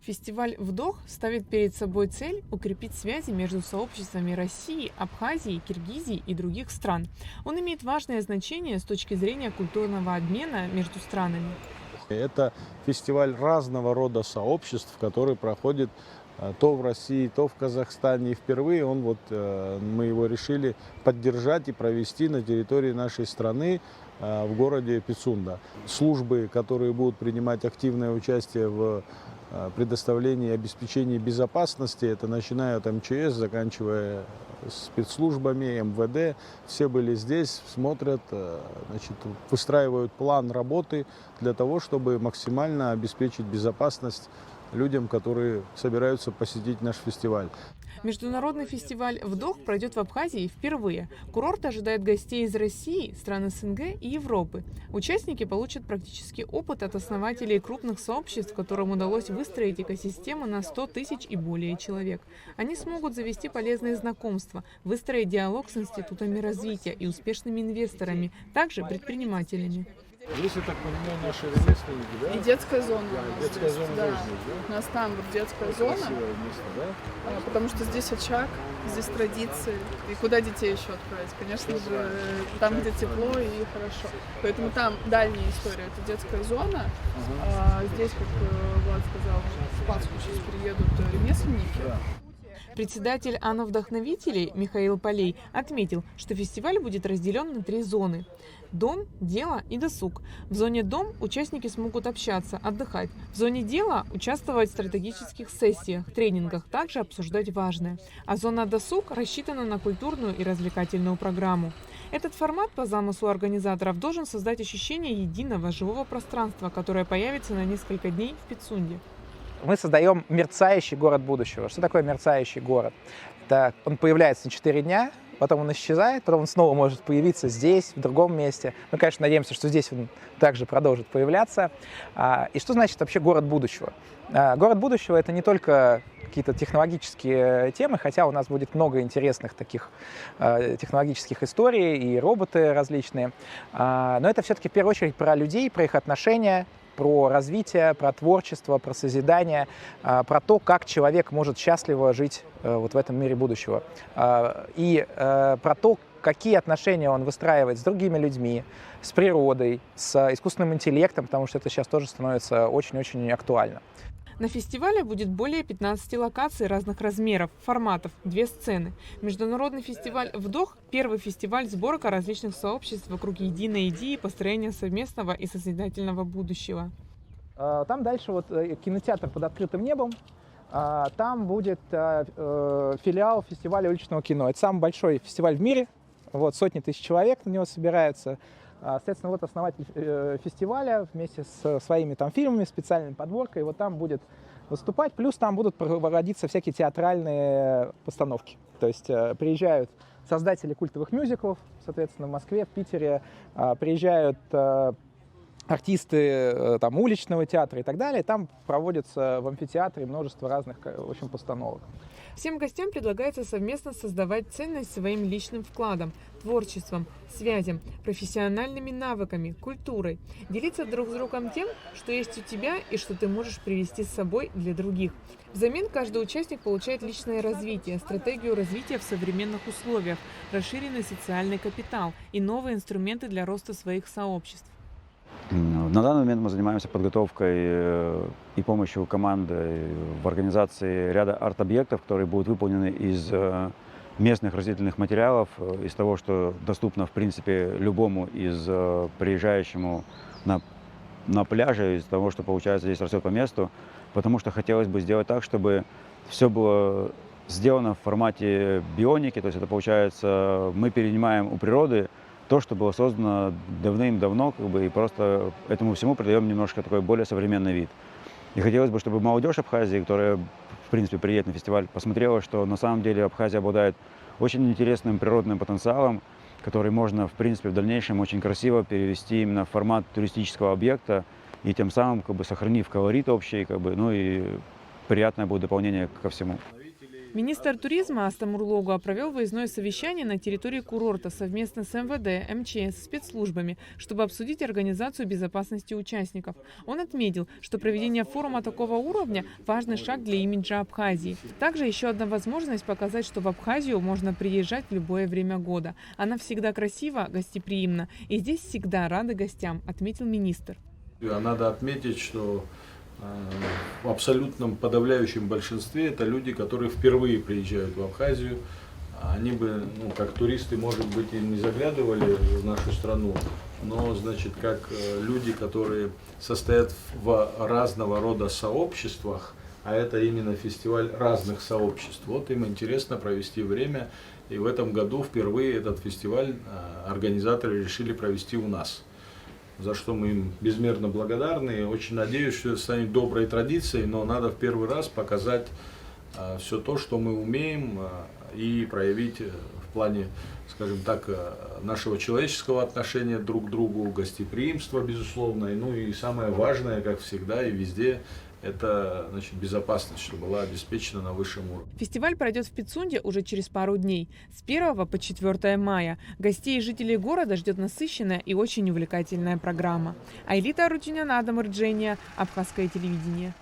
Фестиваль «Вдох» ставит перед собой цель укрепить связи между сообществами России, Абхазии, Киргизии и других стран. Он имеет важное значение с точки зрения культурного обмена между странами. Это фестиваль разного рода сообществ, который проходит то в России, то в Казахстане. И впервые мы его решили поддержать и провести на территории нашей страны в городе Пицунда. Службы, которые будут принимать активное участие в предоставлении и обеспечении безопасности, это начиная от МЧС, заканчивая спецслужбами, МВД, все были здесь, смотрят, выстраивают план работы для того, чтобы максимально обеспечить безопасность людям, которые собираются посетить наш фестиваль. Международный фестиваль «Вдох» пройдет в Абхазии впервые. Курорт ожидает гостей из России, стран СНГ и Европы. Участники получат практический опыт от основателей крупных сообществ, которым удалось выстроить экосистему на 100 тысяч и более человек. Они смогут завести полезные знакомства, выстроить диалог с институтами развития и успешными инвесторами, также предпринимателями. Здесь, я так понимаю, наши ремесленники, да? И детская зона. Да, детская зона да. тоже здесь, да? У нас там вот детская зона, Красивое место, да? потому что здесь очаг, здесь традиции. И куда детей еще отправить? Конечно же, там, где тепло и хорошо. Поэтому там дальняя история, это детская зона. Здесь, как Влад сказал, в Пасху сейчас приедут ремесленники. Да. Председатель АНО «Вдохновителей» Михаил Полей отметил, что фестиваль будет разделен на 3 зоны – дом, дело и досуг. В зоне дом участники смогут общаться, отдыхать. В зоне дела участвовать в стратегических сессиях, тренингах, также обсуждать важное. А зона досуг рассчитана на культурную и развлекательную программу. Этот формат по замыслу организаторов должен создать ощущение единого живого пространства, которое появится на несколько дней в Пицунде. Мы создаем мерцающий город будущего. Что такое мерцающий город? Это он появляется на 4 дня, потом он исчезает, потом он снова может появиться здесь, в другом месте. Мы, конечно, надеемся, что здесь он также продолжит появляться. И что значит вообще город будущего? Город будущего — это не только какие-то технологические темы, хотя у нас будет много интересных таких технологических историй и роботы различные. Но это все-таки в первую очередь про людей, про их отношения, про развитие, про творчество, про созидание, про то, как человек может счастливо жить вот в этом мире будущего. И про то, какие отношения он выстраивает с другими людьми, с природой, с искусственным интеллектом, потому что это сейчас тоже становится очень-очень актуально. На фестивале будет более 15 локаций разных размеров, форматов, 2 сцены. Международный фестиваль «Вдох» – первый фестиваль сборка различных сообществ вокруг единой идеи построения совместного и созидательного будущего. Там дальше кинотеатр под открытым небом. Там будет филиал фестиваля уличного кино. Это самый большой фестиваль в мире. Сотни тысяч человек на него собираются. Соответственно, основатель фестиваля вместе со своими фильмами, специальной подборкой, там будет выступать. Плюс там будут проводиться всякие театральные постановки. То есть приезжают создатели культовых мюзиклов, соответственно, в Москве, в Питере, приезжают артисты уличного театра и так далее. Там проводится в амфитеатре множество разных, постановок. Всем гостям предлагается совместно создавать ценность своим личным вкладом, творчеством, связям, профессиональными навыками, культурой. Делиться друг с другом тем, что есть у тебя и что ты можешь привести с собой для других. Взамен каждый участник получает личное развитие, стратегию развития в современных условиях, расширенный социальный капитал и новые инструменты для роста своих сообществ. На данный момент мы занимаемся подготовкой и помощью команды в организации ряда арт-объектов, которые будут выполнены из местных растительных материалов, из того, что доступно, в принципе, любому из приезжающему на пляже, из того, что, получается, здесь растет по месту, потому что хотелось бы сделать так, чтобы все было сделано в формате бионики, то есть это, получается, мы перенимаем у природы то, что было создано давным-давно, и просто этому всему придаем немножко такой более современный вид. И хотелось бы, чтобы молодежь Абхазии, которая, в принципе, приедет на фестиваль, посмотрела, что на самом деле Абхазия обладает очень интересным природным потенциалом, который можно, в принципе, в дальнейшем очень красиво перевести именно в формат туристического объекта и тем самым, сохранив колорит общий, и приятное будет дополнение ко всему. Министр туризма Астам Урлогуа провел выездное совещание на территории курорта совместно с МВД, МЧС, спецслужбами, чтобы обсудить организацию безопасности участников. Он отметил, что проведение форума такого уровня – важный шаг для имиджа Абхазии. Также еще одна возможность показать, что в Абхазию можно приезжать в любое время года. Она всегда красива, гостеприимна, и здесь всегда рады гостям, отметил министр. Надо отметить, что в абсолютном подавляющем большинстве это люди, которые впервые приезжают в Абхазию. Они бы, как туристы, может быть, и не заглядывали в нашу страну, но, значит, как люди, которые состоят в разного рода сообществах, а это именно фестиваль разных сообществ. Вот им интересно провести время, и в этом году впервые этот фестиваль организаторы решили провести у нас, за что мы им безмерно благодарны. Очень надеюсь, что это станет доброй традицией, но надо в первый раз показать все то, что мы умеем, и проявить в плане, скажем так, нашего человеческого отношения друг к другу, гостеприимства, безусловно, и самое важное, как всегда и везде, это, значит, безопасность, чтобы была обеспечена на высшем уровне. Фестиваль пройдет в Пицунде уже через пару дней, с 1 по 4 мая. Гостей и жителей города ждет насыщенная и очень увлекательная программа. Айлита Арутюнян, Адам Ирджения, Абхазское телевидение.